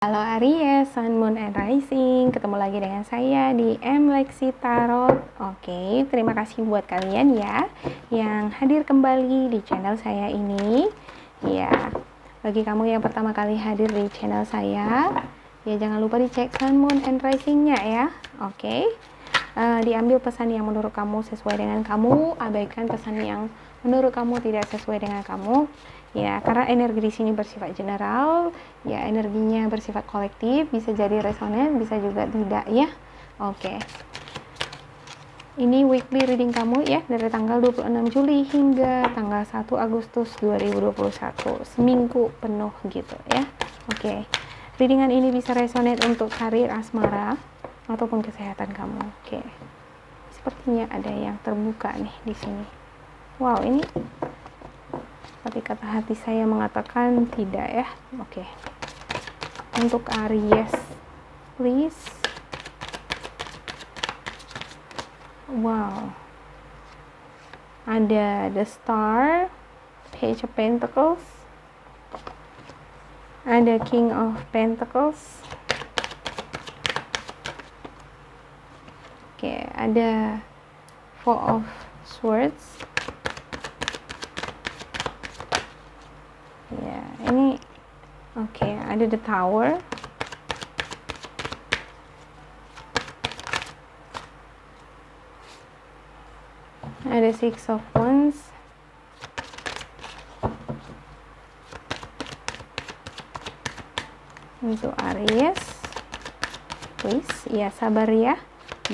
Halo Aries, Sun, Moon, and Rising. Ketemu lagi dengan saya di M Lexi Tarot. Oke, terima kasih buat kalian ya yang hadir kembali di channel saya ini. Ya, bagi kamu yang pertama kali hadir di channel saya, ya jangan lupa dicek Sun, Moon, and Rising-nya ya. Oke. Diambil pesan yang menurut kamu sesuai dengan kamu, abaikan pesan yang menurut kamu tidak sesuai dengan kamu. Ya, karena energi di sini bersifat general, ya energinya bersifat kolektif, bisa jadi resonan, bisa juga tidak ya. Oke. Ini weekly reading kamu ya, dari tanggal 26 Juli hingga tanggal 1 Agustus 2021. Seminggu penuh gitu ya. Oke. Readingan ini bisa resonate untuk karir, asmara, ataupun kesehatan kamu. Oke. Sepertinya ada yang terbuka nih di sini. Wow, ini tapi kata hati saya mengatakan tidak ya. Oke. Untuk Aries, please. Wow. Ada the Star, Page of Pentacles. Ada King of Pentacles. Oke, ada Four of Swords. Ya, ini oke, ada the Tower. Ada Six of Wands. Untuk Aries, please, ya sabar ya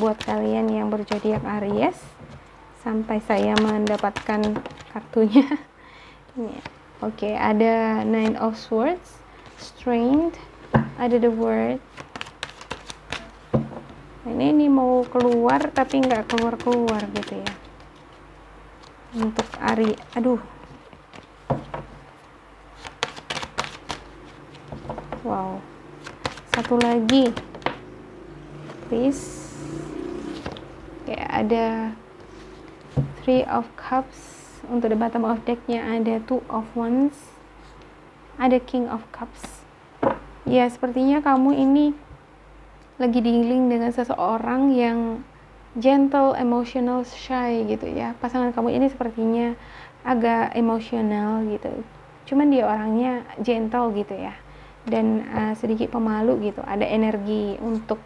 buat kalian yang berzodiak Aries sampai saya mendapatkan kartunya. Ini. Oke, ada Nine of Swords, Strength, ada the Word. Ini mau keluar tapi nggak keluar gitu ya. Untuk Aries, aduh. Wow. Satu lagi, please. Oke, ada Three of Cups. Untuk the bottom of deck-nya ada Two of Wands, ada King of Cups. Ya, sepertinya kamu ini lagi dealing dengan seseorang yang gentle, emotional, shy gitu ya. Pasangan kamu ini sepertinya agak emosional gitu. Cuman dia orangnya gentle gitu ya. Dan sedikit pemalu gitu. Ada energi untuk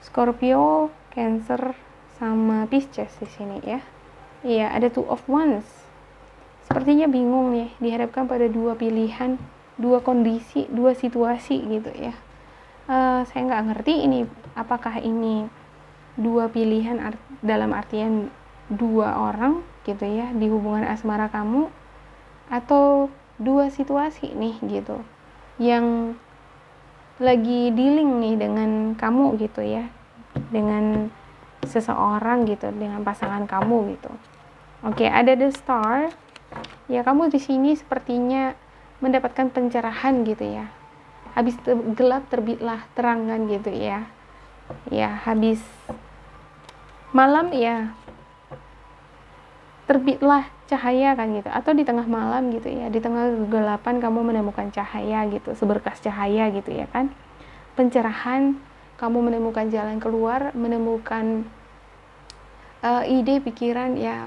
Scorpio, Cancer, sama Pisces di sini ya. Iya, ada Two of Wands. Sepertinya bingung nih, dihadapkan pada dua pilihan, dua kondisi, dua situasi gitu ya. Saya nggak ngerti ini, apakah ini dua pilihan dalam artian dua orang gitu ya di hubungan asmara kamu, atau dua situasi nih gitu yang lagi dealing nih dengan kamu gitu ya, dengan seseorang gitu, dengan pasangan kamu gitu. Oke, ada the Star. Ya, kamu di sini sepertinya mendapatkan pencerahan gitu ya. Habis gelap terbitlah terangan gitu ya. Ya, habis malam ya terbitlah cahaya kan gitu. Atau di tengah malam gitu ya. Di tengah kegelapan kamu menemukan cahaya gitu, seberkas cahaya gitu ya kan. Pencerahan, kamu menemukan jalan keluar, menemukan ide, pikiran ya,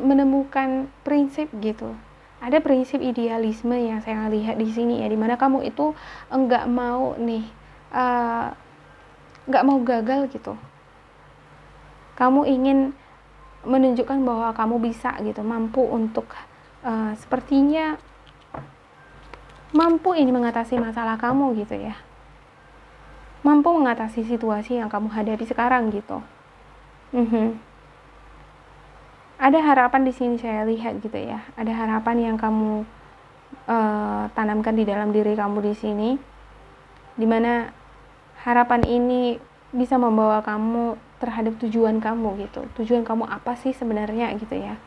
menemukan prinsip gitu. Ada prinsip idealisme yang saya lihat di sini ya, dimana kamu itu enggak mau nih, enggak mau gagal gitu. Kamu ingin menunjukkan bahwa kamu bisa gitu, mampu untuk sepertinya mampu ini mengatasi masalah kamu gitu ya, mampu mengatasi situasi yang kamu hadapi sekarang gitu. Ada harapan di sini saya lihat gitu ya. Ada harapan yang kamu tanamkan di dalam diri kamu di sini, dimana harapan ini bisa membawa kamu terhadap tujuan kamu gitu. Tujuan kamu apa sih sebenarnya gitu ya.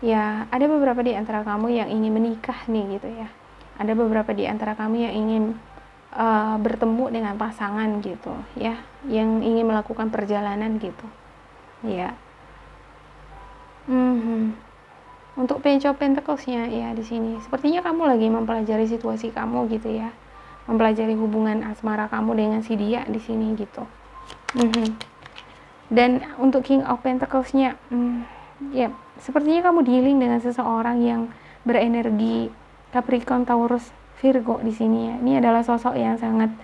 Ya, ada beberapa di antara kamu yang ingin menikah nih gitu ya. Ada beberapa di antara kamu yang ingin bertemu dengan pasangan gitu ya, yang ingin melakukan perjalanan gitu ya. Untuk Page of Pentacles-nya ya di sini, sepertinya kamu lagi mempelajari situasi kamu gitu ya, mempelajari hubungan asmara kamu dengan si dia di sini gitu. Dan untuk King of Pentacles-nya, ya sepertinya kamu dealing dengan seseorang yang berenergi Capricorn, Taurus, Virgo di sini ya. Ini adalah sosok yang sangat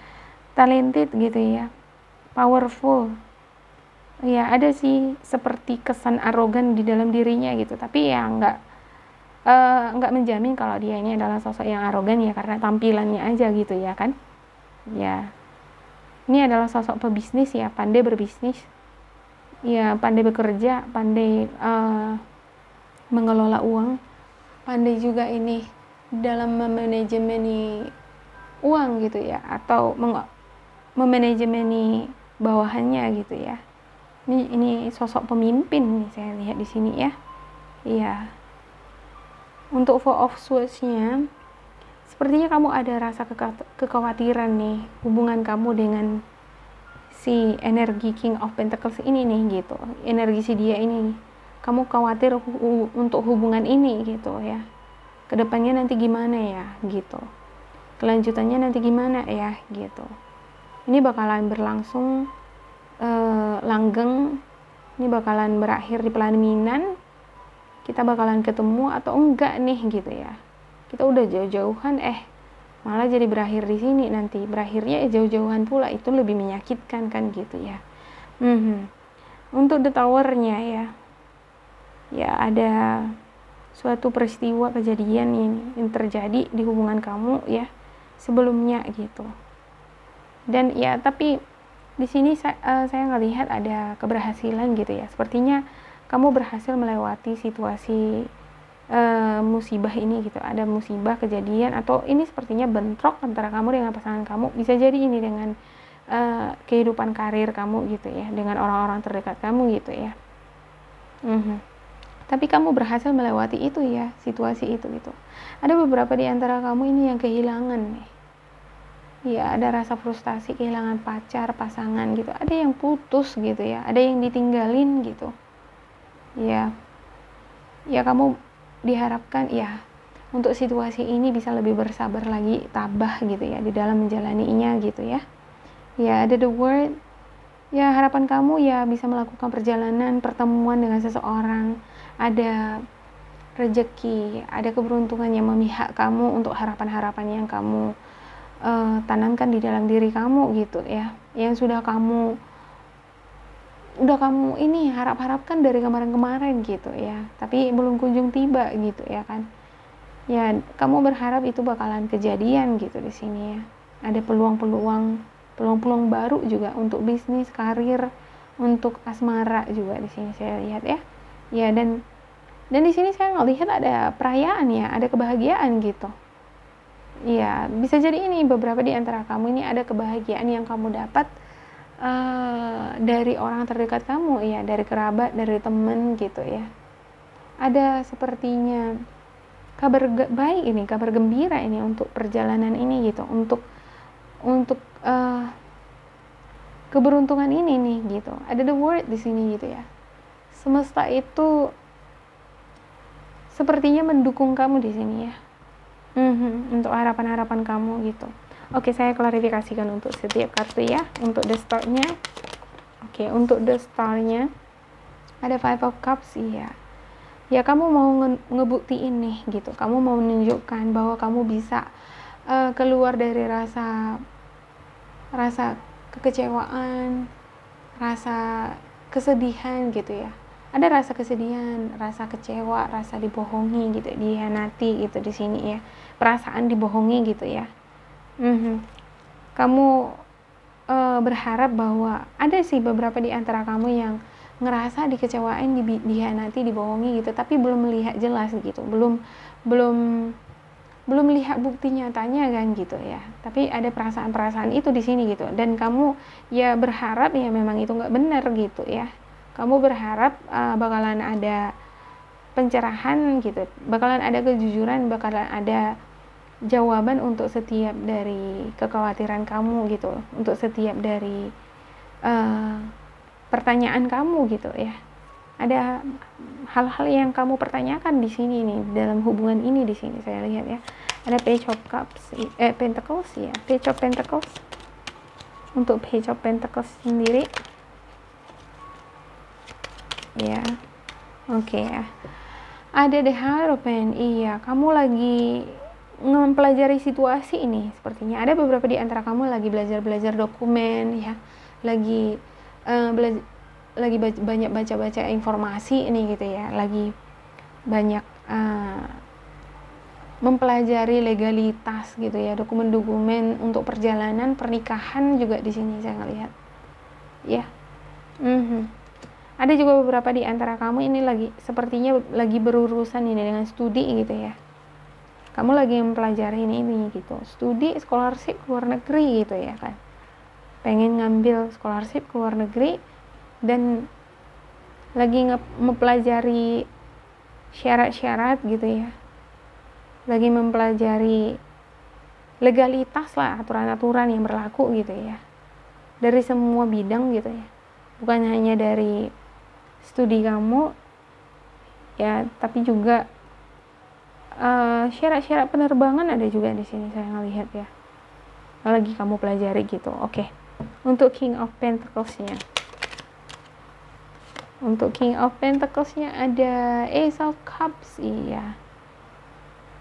talented gitu ya, powerful. Ya ada sih seperti kesan arogan di dalam dirinya gitu, tapi ya nggak menjamin kalau dia ini adalah sosok yang arogan ya, karena tampilannya aja gitu ya kan. Ya ini adalah sosok pebisnis ya, pandai berbisnis ya, pandai bekerja, pandai mengelola uang, pandai juga ini dalam memanajemeni uang gitu ya, atau memanajemeni bawahannya gitu ya. Ini sosok pemimpin nih saya lihat di sini ya. Iya. Untuk Four of Swords-nya, sepertinya kamu ada rasa kekhawatiran nih hubungan kamu dengan si energi King of Pentacles ini nih gitu. Energi si dia ini. Kamu khawatir untuk hubungan ini gitu ya. Kedepannya nanti gimana ya gitu. Kelanjutannya nanti gimana ya gitu. Ini bakalan berlangsung langgeng, ini bakalan berakhir di pelaminan, kita bakalan ketemu atau enggak nih gitu ya. Kita udah jauh-jauhan malah jadi berakhir di sini, nanti berakhirnya jauh-jauhan pula, itu lebih menyakitkan kan gitu ya. Untuk The Tower-nya ya ada suatu peristiwa kejadian ini yang terjadi di hubungan kamu ya sebelumnya gitu. Dan ya tapi di sini saya ngelihat ada keberhasilan gitu ya. Sepertinya kamu berhasil melewati situasi musibah ini gitu. Ada musibah kejadian, atau ini sepertinya bentrok antara kamu dengan pasangan kamu. Bisa jadi ini dengan kehidupan karir kamu gitu ya, dengan orang-orang terdekat kamu gitu ya. Tapi kamu berhasil melewati itu ya, situasi itu gitu. Ada beberapa di antara kamu ini yang kehilangan nih. Ya ada rasa frustasi, kehilangan pacar, pasangan gitu. Ada yang putus gitu ya, ada yang ditinggalin gitu. Ya kamu diharapkan ya untuk situasi ini bisa lebih bersabar lagi, tabah gitu ya di dalam menjalaninya gitu ya. Ya ada The World. Ya harapan kamu ya bisa melakukan perjalanan, pertemuan dengan seseorang. Ada rezeki, ada keberuntungan yang memihak kamu untuk harapan-harapan yang kamu tanamkan di dalam diri kamu gitu ya, yang sudah kamu ini harapkan dari kemarin-kemarin gitu ya, tapi belum kunjung tiba gitu ya kan. Ya kamu berharap itu bakalan kejadian gitu di sini ya. Ada peluang-peluang baru juga untuk bisnis, karir, untuk asmara juga di sini saya lihat ya. Ya dan di sini saya ngelihat ada perayaan ya, ada kebahagiaan gitu. Iya, bisa jadi ini beberapa di antara kamu ini ada kebahagiaan yang kamu dapat dari orang terdekat kamu ya, dari kerabat, dari teman gitu ya. Ada sepertinya kabar baik ini, kabar gembira ini untuk perjalanan ini gitu, untuk keberuntungan ini nih gitu. Ada The World di sini gitu ya. Semesta itu sepertinya mendukung kamu di sini ya. Untuk harapan-harapan kamu gitu. Oke, saya klarifikasikan untuk setiap kartu ya. Untuk The Star-nya, oke, untuk The Star-nya ada Five of Cups ya. Ya kamu mau ngebuktiin nih gitu. Kamu mau menunjukkan bahwa kamu bisa keluar dari rasa kekecewaan, rasa kesedihan gitu ya. Ada rasa kesedihan, rasa kecewa, rasa dibohongi gitu, dihianati gitu di sini ya. Perasaan dibohongi gitu ya. Kamu berharap bahwa ada sih beberapa di antara kamu yang ngerasa dikecewain, dihianati, dibohongi gitu, tapi belum melihat jelas gitu. Belum lihat bukti nyatanya kan gitu ya. Tapi ada perasaan-perasaan itu di sini gitu. Dan kamu ya berharap ya memang itu nggak benar gitu ya. Kamu berharap bakalan ada pencerahan gitu, bakalan ada kejujuran, bakalan ada jawaban untuk setiap dari kekhawatiran kamu gitu, untuk setiap dari pertanyaan kamu gitu ya. ada hal-hal yang kamu pertanyakan di sini nih, dalam hubungan ini di sini saya lihat ya. Ada Page of Cups, Pentacles ya, Page of Pentacles. Untuk Page of Pentacles sendiri ya, oke ya. Ada The Hierophant, iya, kamu lagi mempelajari situasi ini sepertinya. Ada beberapa di antara kamu lagi belajar dokumen ya, lagi banyak baca informasi ini gitu ya, lagi banyak mempelajari legalitas gitu ya, dokumen-dokumen untuk perjalanan pernikahan juga di sini saya ngelihat ya. Ada juga beberapa di antara kamu ini sepertinya lagi berurusan ini dengan studi gitu ya. Kamu lagi mempelajari ini gitu, studi scholarship ke luar negeri gitu ya kan, pengen ngambil scholarship ke luar negeri dan lagi mempelajari syarat-syarat gitu ya, lagi mempelajari legalitas lah, aturan-aturan yang berlaku gitu ya, dari semua bidang gitu ya, bukan hanya dari studi kamu ya, tapi juga syarat-syarat penerbangan ada juga di sini saya ngelihat ya, lagi kamu pelajari gitu. Oke. Untuk King of Pentacles-nya, ada Ace of Cups, iya.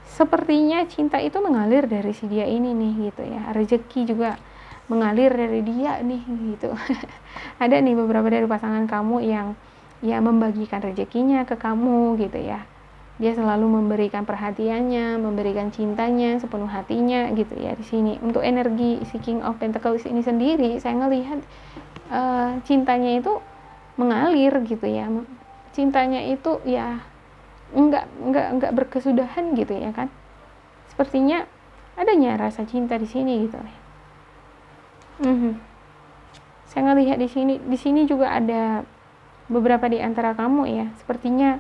Sepertinya cinta itu mengalir dari si dia ini nih gitu ya, rezeki juga mengalir dari dia nih gitu. Ada nih beberapa dari pasangan kamu yang ya membagikan rezekinya ke kamu gitu ya, dia selalu memberikan perhatiannya, memberikan cintanya sepenuh hatinya gitu ya di sini. Untuk energi si King of Pentacles ini sendiri saya ngelihat cintanya itu mengalir gitu ya, cintanya itu ya enggak berkesudahan gitu ya kan, sepertinya adanya rasa cinta di sini gitu ya. Saya ngelihat di sini juga ada beberapa di antara kamu ya, sepertinya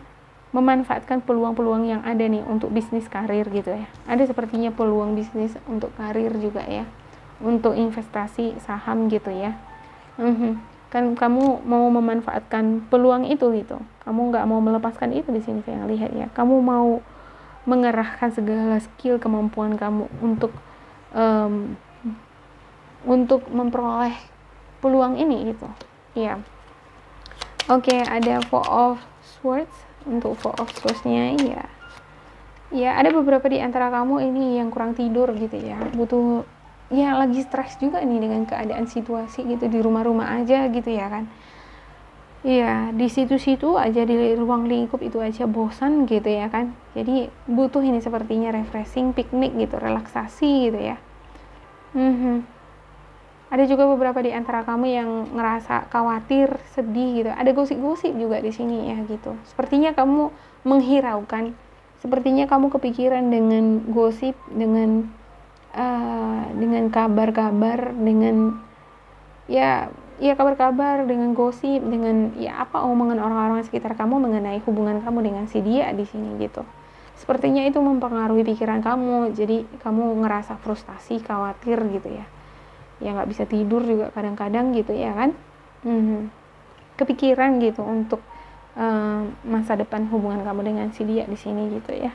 memanfaatkan peluang-peluang yang ada nih untuk bisnis karir gitu ya. Ada sepertinya peluang bisnis untuk karir juga ya, untuk investasi saham gitu ya. Kan kamu mau memanfaatkan peluang itu gitu, kamu nggak mau melepaskan itu di sini saya lihat ya. Kamu mau mengerahkan segala skill kemampuan kamu untuk memperoleh peluang ini gitu ya. Oke, ada Four of Swords. Untuk Four of Swords-nya ya ada beberapa di antara kamu ini yang kurang tidur gitu ya, butuh ya, lagi stres juga nih dengan keadaan situasi gitu, di rumah-rumah aja gitu ya kan. Iya, di situ-situ aja, di ruang lingkup itu aja bosan gitu ya kan. Jadi butuh ini sepertinya refreshing, piknik gitu, relaksasi gitu ya. Ada juga beberapa di antara kamu yang ngerasa khawatir, sedih gitu. Ada gosip-gosip juga di sini ya gitu. Sepertinya kamu menghiraukan, sepertinya kamu kepikiran dengan gosip, dengan kabar-kabar, dengan ya kabar-kabar, dengan gosip, dengan ya apa omongan orang-orang sekitar kamu mengenai hubungan kamu dengan si dia di sini gitu. Sepertinya itu mempengaruhi pikiran kamu, jadi kamu ngerasa frustasi, khawatir gitu ya. Ya nggak bisa tidur juga kadang-kadang gitu ya kan. Kepikiran gitu untuk masa depan hubungan kamu dengan si dia di sini gitu ya.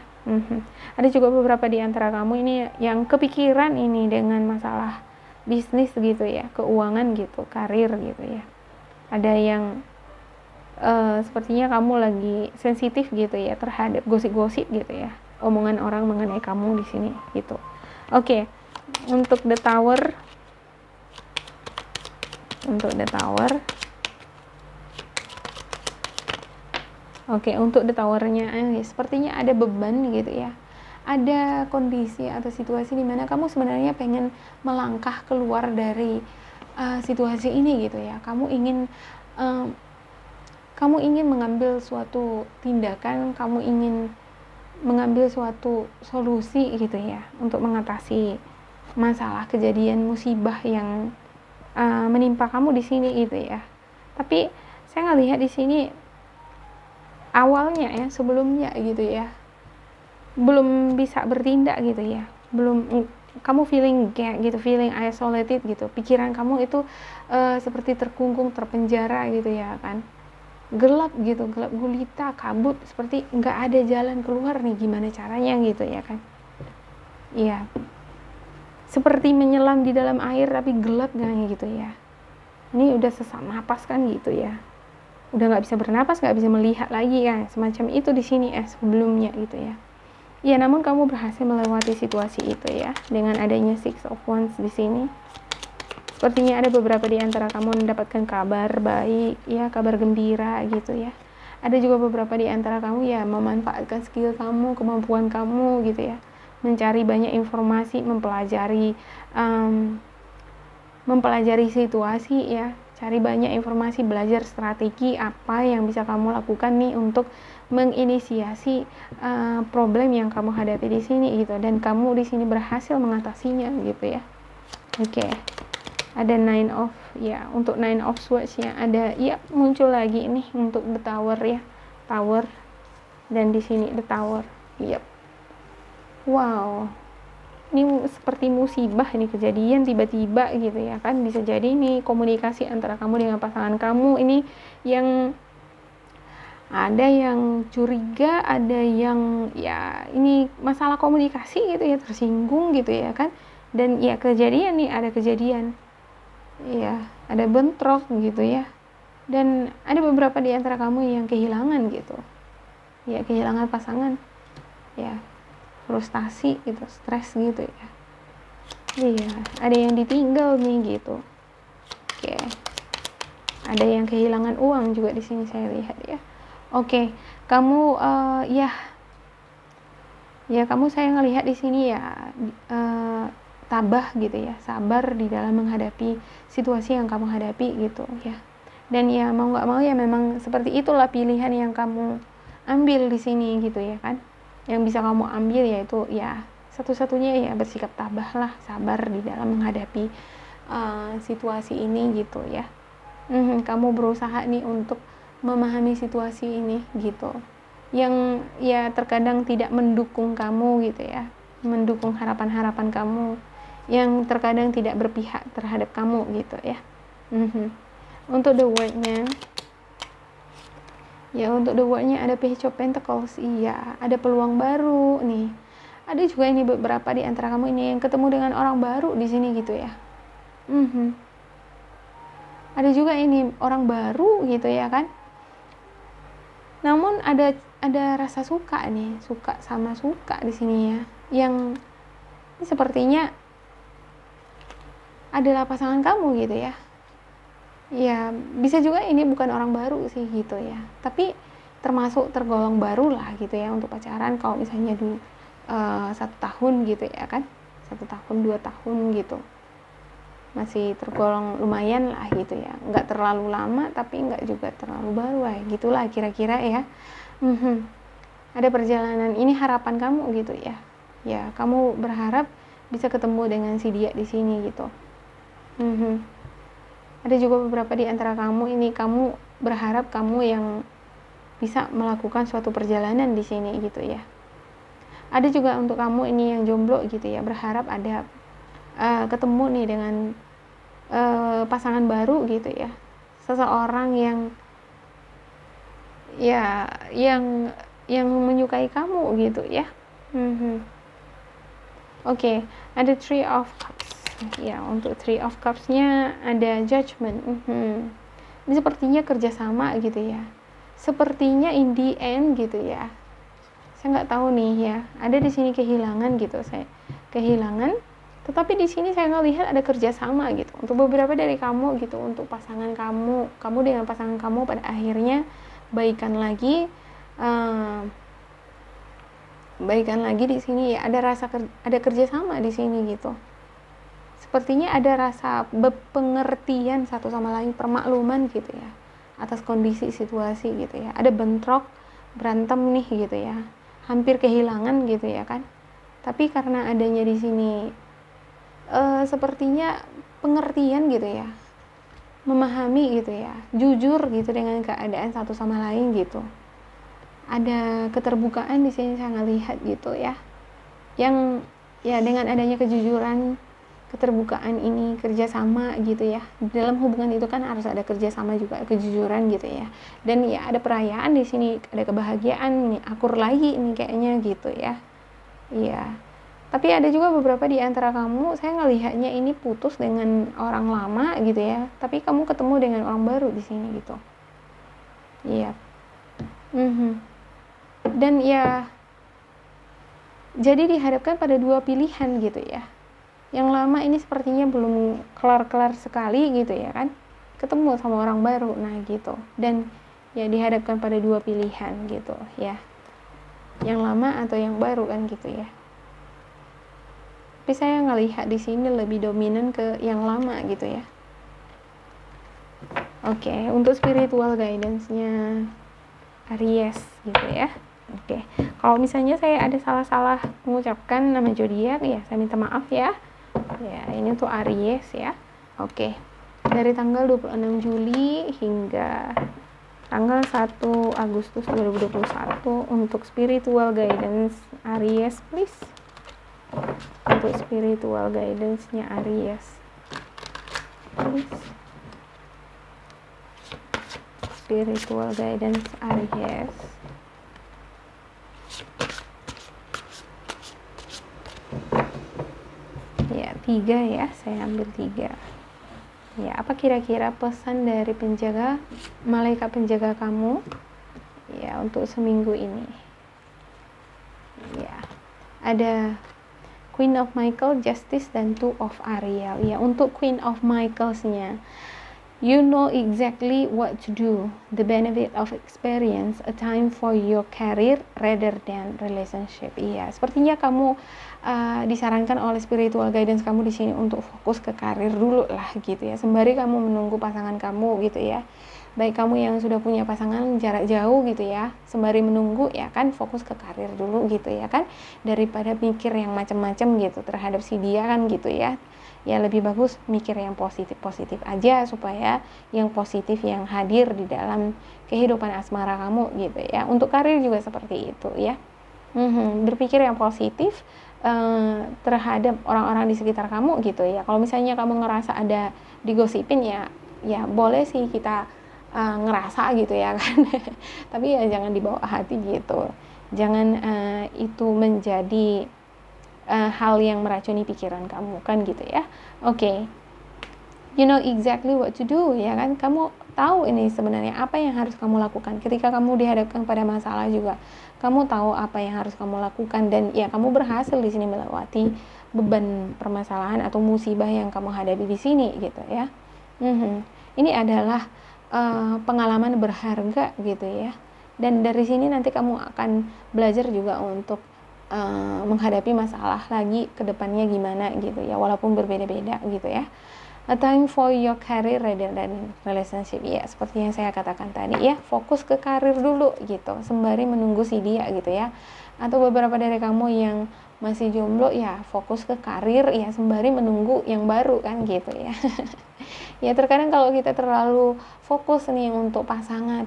Ada juga beberapa di antara kamu ini yang kepikiran ini dengan masalah bisnis gitu ya, keuangan gitu, karir gitu ya. Ada yang sepertinya kamu lagi sensitif gitu ya terhadap gosip-gosip gitu ya, omongan orang mengenai kamu di sini gitu. Oke. Untuk The Tower, oke, untuk The Tower-nya sepertinya ada beban gitu ya. Ada kondisi atau situasi di mana kamu sebenarnya pengen melangkah keluar dari situasi ini gitu ya. Kamu ingin mengambil suatu tindakan, kamu ingin mengambil suatu solusi gitu ya untuk mengatasi masalah kejadian musibah yang menimpa kamu di sini gitu ya. Tapi saya ngelihat di sini awalnya ya, sebelumnya gitu ya, belum bisa bertindak gitu ya, belum, kamu feeling isolated gitu, pikiran kamu itu seperti terkungkung, terpenjara gitu ya kan. gelap gitu, gelap gulita, kabut, seperti nggak ada jalan keluar nih, gimana caranya gitu ya kan. Iya, seperti menyelam di dalam air tapi gelap kan gitu ya. Ini udah sesak napas kan gitu ya, udah nggak bisa bernapas, nggak bisa melihat lagi kan, semacam itu di sini sebelumnya gitu ya. Ya, namun kamu berhasil melewati situasi itu ya, dengan adanya Six of Wands di sini. Sepertinya ada beberapa di antara kamu mendapatkan kabar baik, ya, kabar gembira gitu ya. Ada juga beberapa di antara kamu ya memanfaatkan skill kamu, kemampuan kamu gitu ya, mencari banyak informasi, mempelajari situasi ya, cari banyak informasi, belajar strategi apa yang bisa kamu lakukan nih untuk menginisiasi problem yang kamu hadapi di sini gitu, dan kamu di sini berhasil mengatasinya gitu ya. Oke. Ada Nine of, ya, untuk Nine of Swords ya, ada ya muncul lagi nih untuk the Tower ya, Tower, dan di sini the Tower. Yep. Wow. Ini seperti musibah, ini kejadian tiba-tiba gitu ya kan. Bisa jadi ini komunikasi antara kamu dengan pasangan kamu ini yang ada yang curiga, ada yang ya ini masalah komunikasi gitu ya, tersinggung gitu ya kan. Dan ya kejadian nih, ada kejadian ya, ada bentrok gitu ya, dan ada beberapa di antara kamu yang kehilangan gitu ya, kehilangan pasangan ya, frustasi gitu, stres gitu ya. Iya, ada yang ditinggal nih gitu. Oke. Ada yang kehilangan uang juga di sini saya lihat ya. Oke, kamu ya kamu, saya ngelihat di sini ya tabah gitu ya, sabar di dalam menghadapi situasi yang kamu hadapi gitu ya. Dan ya mau nggak mau ya memang seperti itulah pilihan yang kamu ambil di sini gitu ya kan. Yang bisa kamu ambil yaitu ya satu-satunya ya bersikap tabah lah, sabar di dalam menghadapi situasi ini gitu ya. Kamu berusaha nih untuk memahami situasi ini gitu, yang ya terkadang tidak mendukung kamu gitu ya, mendukung harapan-harapan kamu, yang terkadang tidak berpihak terhadap kamu gitu ya. Untuk the word-nya ya, untuk the word-nya ada Page of Pentacles. Iya, ada peluang baru nih. Ada juga ini beberapa di antara kamu ini yang ketemu dengan orang baru di sini gitu ya. Ada juga ini orang baru gitu ya kan. Namun ada rasa suka nih, suka sama suka di sini ya. Yang ini sepertinya adalah pasangan kamu gitu ya. Ya, bisa juga ini bukan orang baru sih gitu ya. Tapi termasuk tergolong baru lah gitu ya untuk pacaran. Kalau misalnya 1 tahun gitu ya kan, 1 tahun 2 tahun gitu, masih tergolong lumayan lah gitu ya, nggak terlalu lama tapi nggak juga terlalu baru lah, gitulah kira-kira ya. Ada perjalanan, ini harapan kamu gitu ya. Ya, kamu berharap bisa ketemu dengan si dia di sini gitu. Ada juga beberapa di antara kamu ini, kamu berharap kamu yang bisa melakukan suatu perjalanan di sini gitu ya. Ada juga untuk kamu ini yang jomblo gitu ya, berharap ada ketemu nih dengan pasangan baru gitu ya, seseorang yang ya yang menyukai kamu gitu ya. Oke, ada Three of Cups ya. Untuk Three of Cups-nya ada Judgment. Ini sepertinya kerjasama gitu ya, sepertinya in the end gitu ya. Saya nggak tahu nih ya, ada di sini kehilangan gitu, saya kehilangan, tetapi di sini saya ngelihat ada kerjasama gitu untuk beberapa dari kamu gitu, untuk pasangan kamu dengan pasangan kamu pada akhirnya baikan lagi di sini ya. Ada kerjasama di sini gitu, sepertinya ada rasa pengertian satu sama lain, permakluman gitu ya atas kondisi situasi gitu ya. Ada bentrok, berantem nih gitu ya, hampir kehilangan gitu ya kan, tapi karena adanya di sini sepertinya pengertian gitu ya, memahami gitu ya, jujur gitu dengan keadaan satu sama lain gitu. Ada keterbukaan di sini saya ngelihat gitu ya, yang ya dengan adanya kejujuran keterbukaan ini, kerjasama gitu ya. Dalam hubungan itu kan harus ada kerjasama juga, kejujuran gitu ya. Dan ya ada perayaan di sini, ada kebahagiaan nih, akur lagi nih kayaknya gitu ya. Iya. Tapi ada juga beberapa di antara kamu, saya ngelihatnya ini putus dengan orang lama gitu ya. Tapi kamu ketemu dengan orang baru di sini gitu. Iya. Dan ya, jadi dihadapkan pada dua pilihan gitu ya. Yang lama ini sepertinya belum kelar-kelar sekali gitu ya kan. Ketemu sama orang baru, nah gitu. Dan ya dihadapkan pada dua pilihan gitu ya. Yang lama atau yang baru kan gitu ya. Tapi saya ngelihat di sini lebih dominan ke yang lama gitu ya. Oke, untuk spiritual guidance-nya Aries gitu ya. Oke, kalau misalnya saya ada salah-salah mengucapkan nama zodiak ya, saya minta maaf ya. Ya, ini untuk Aries ya. Oke. Dari tanggal 26 Juli hingga tanggal 1 Agustus 2021 untuk spiritual guidance Aries please. Untuk spiritual guidance-nya Aries. Please. Spiritual guidance Aries. Ya, 3 ya, saya ambil 3. Ya, apa kira-kira pesan dari penjaga, malaikat penjaga kamu ya untuk seminggu ini? Ya, ada Queen of Michael, Justice, dan Two of Ariel. Ya, untuk Queen of Michaels-nya, you know exactly what to do, the benefit of experience, a time for your career rather than relationship. Iya, sepertinya kamu disarankan oleh spiritual guidance kamu di sini untuk fokus ke karir dulu lah gitu ya, sembari kamu menunggu pasangan kamu gitu ya. Baik kamu yang sudah punya pasangan jarak jauh gitu ya, sembari menunggu ya kan, fokus ke karir dulu gitu ya kan, daripada mikir yang macam-macam gitu terhadap si dia kan gitu ya. Ya lebih bagus mikir yang positif-positif aja supaya yang positif yang hadir di dalam kehidupan asmara kamu gitu ya. Untuk karir juga seperti itu ya. Berpikir yang positif terhadap orang-orang di sekitar kamu gitu ya. Kalau misalnya kamu ngerasa ada digosipin ya boleh sih kita ngerasa gitu ya kan. Tapi ya jangan dibawa hati gitu. Jangan itu menjadi hal yang meracuni pikiran kamu kan gitu ya. Oke. You know exactly what to do ya kan. Kamu tahu ini sebenarnya apa yang harus kamu lakukan ketika kamu dihadapkan pada masalah juga. Kamu tahu apa yang harus kamu lakukan dan ya kamu berhasil di sini melewati beban permasalahan atau musibah yang kamu hadapi di sini gitu ya. Ini adalah pengalaman berharga gitu ya. Dan dari sini nanti kamu akan belajar juga untuk menghadapi masalah lagi ke depannya gimana gitu ya, walaupun berbeda-beda gitu ya. A time for your career rather than relationship ya, seperti yang saya katakan tadi ya, fokus ke karir dulu gitu sembari menunggu si dia gitu ya. Atau beberapa dari kamu yang masih jomblo ya fokus ke karir ya sembari menunggu yang baru kan gitu ya. Ya terkadang kalau kita terlalu fokus nih untuk pasangan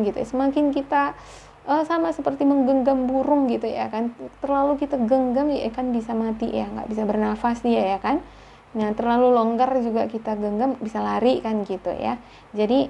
gitu, semakin kita sama seperti menggenggam burung gitu ya kan, terlalu kita genggam ya kan bisa mati ya, nggak bisa bernafas dia ya kan. Nah terlalu longgar juga kita genggam bisa lari kan gitu ya. Jadi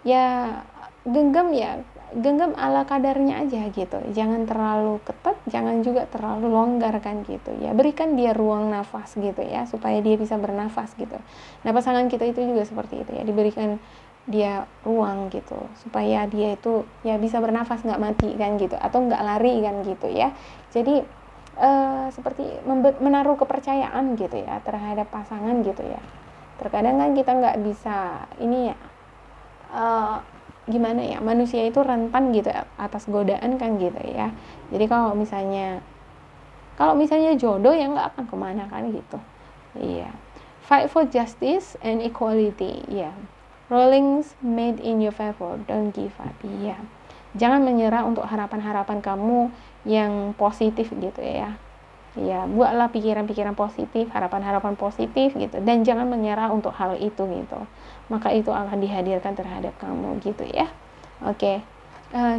ya genggam ala kadarnya aja gitu, jangan terlalu ketat, jangan juga terlalu longgar kan gitu ya. Berikan dia ruang nafas gitu ya supaya dia bisa bernafas gitu. Nah pasangan kita itu juga seperti itu ya, diberikan dia ruang gitu supaya dia itu ya bisa bernafas, nggak mati kan gitu, atau nggak lari kan gitu ya. Jadi seperti menaruh kepercayaan gitu ya terhadap pasangan gitu ya. Terkadang kan kita nggak bisa ini ya, gimana ya, manusia itu rentan gitu atas godaan kan gitu ya. Jadi kalau misalnya jodoh ya nggak akan kemana kan gitu. Iya. Fight for justice and equality ya. Rollings made in your favor, don't give up. Iya. Jangan menyerah untuk harapan-harapan kamu yang positif gitu ya. Ya, buatlah pikiran-pikiran positif, harapan-harapan positif gitu, dan jangan menyerah untuk hal itu gitu. Maka itu akan dihadirkan terhadap kamu gitu ya. Oke.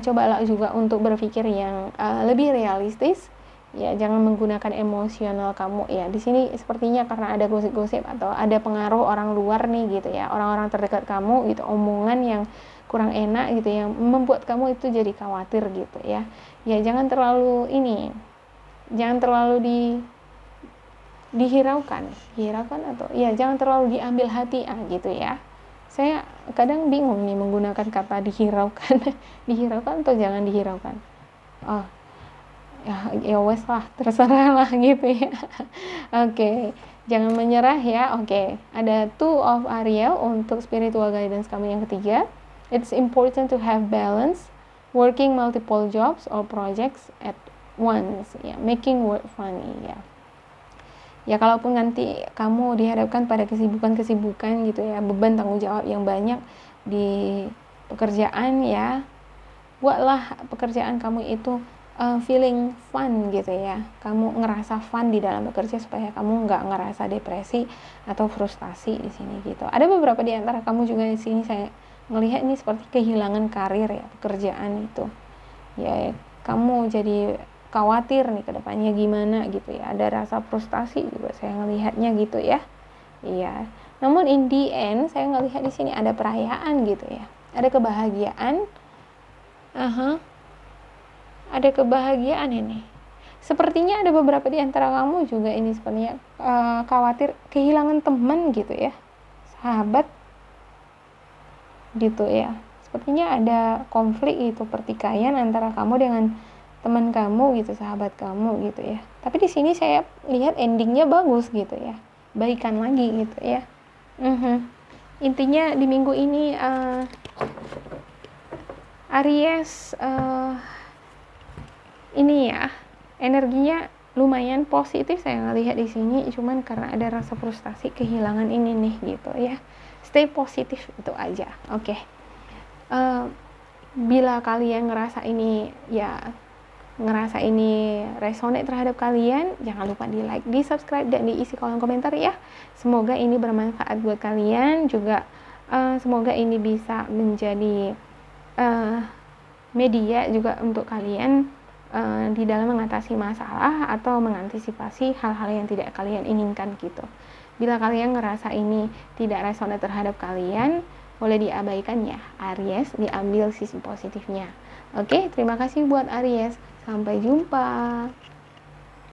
Cobalah juga untuk berpikir yang lebih realistis Ya, jangan menggunakan emosional kamu ya. Di sini sepertinya karena ada gosip-gosip atau ada pengaruh orang luar nih gitu ya, orang-orang terdekat kamu gitu, omongan yang kurang enak gitu yang membuat kamu itu jadi khawatir gitu ya. Ya, jangan terlalu jangan terlalu dihiraukan atau ya jangan terlalu diambil hati gitu ya. Saya kadang bingung nih menggunakan kata dihiraukan. Dihiraukan atau jangan dihiraukan. Oh, ya wes lah, terserah lah gitu ya. Oke, jangan menyerah ya. Oke, ada two of Ariel untuk spiritual guidance kamu yang ketiga. It's important to have balance, working multiple jobs or projects at once ya, making work funny ya. Ya kalaupun nanti kamu dihadapkan pada kesibukan gitu ya, beban tanggung jawab yang banyak di pekerjaan ya, buatlah pekerjaan kamu itu feeling fun gitu ya, kamu ngerasa fun di dalam bekerja supaya kamu nggak ngerasa depresi atau frustasi di sini gitu. Ada beberapa di antara kamu juga di sini saya melihat ini seperti kehilangan karir ya, pekerjaan itu ya, kamu jadi khawatir nih kedepannya gimana gitu ya, ada rasa frustasi juga saya ngelihatnya gitu ya. Iya, namun in the end saya ngelihat di sini ada perayaan gitu ya, ada kebahagiaan. Ada kebahagiaan ini. Sepertinya ada beberapa di antara kamu juga ini sepertinya khawatir kehilangan teman gitu ya, sahabat gitu ya. Sepertinya ada konflik itu, pertikaian antara kamu dengan teman kamu gitu, sahabat kamu gitu ya. Tapi di sini saya lihat endingnya bagus gitu ya, baikan lagi gitu ya. Intinya di minggu ini Aries ini ya, energinya lumayan positif saya ngelihat di sini, cuman karena ada rasa frustasi kehilangan ini nih gitu ya. Stay positif itu aja. Oke. Bila kalian ngerasa ini resonate terhadap kalian, jangan lupa di like, di subscribe, dan diisi kolom komentar ya. Semoga ini bermanfaat buat kalian juga. Semoga ini bisa menjadi media juga untuk kalian di dalam mengatasi masalah atau mengantisipasi hal-hal yang tidak kalian inginkan gitu. Bila kalian ngerasa ini tidak resonate terhadap kalian, boleh diabaikan ya Aries, diambil sisi positifnya. Oke, terima kasih buat Aries. Sampai jumpa.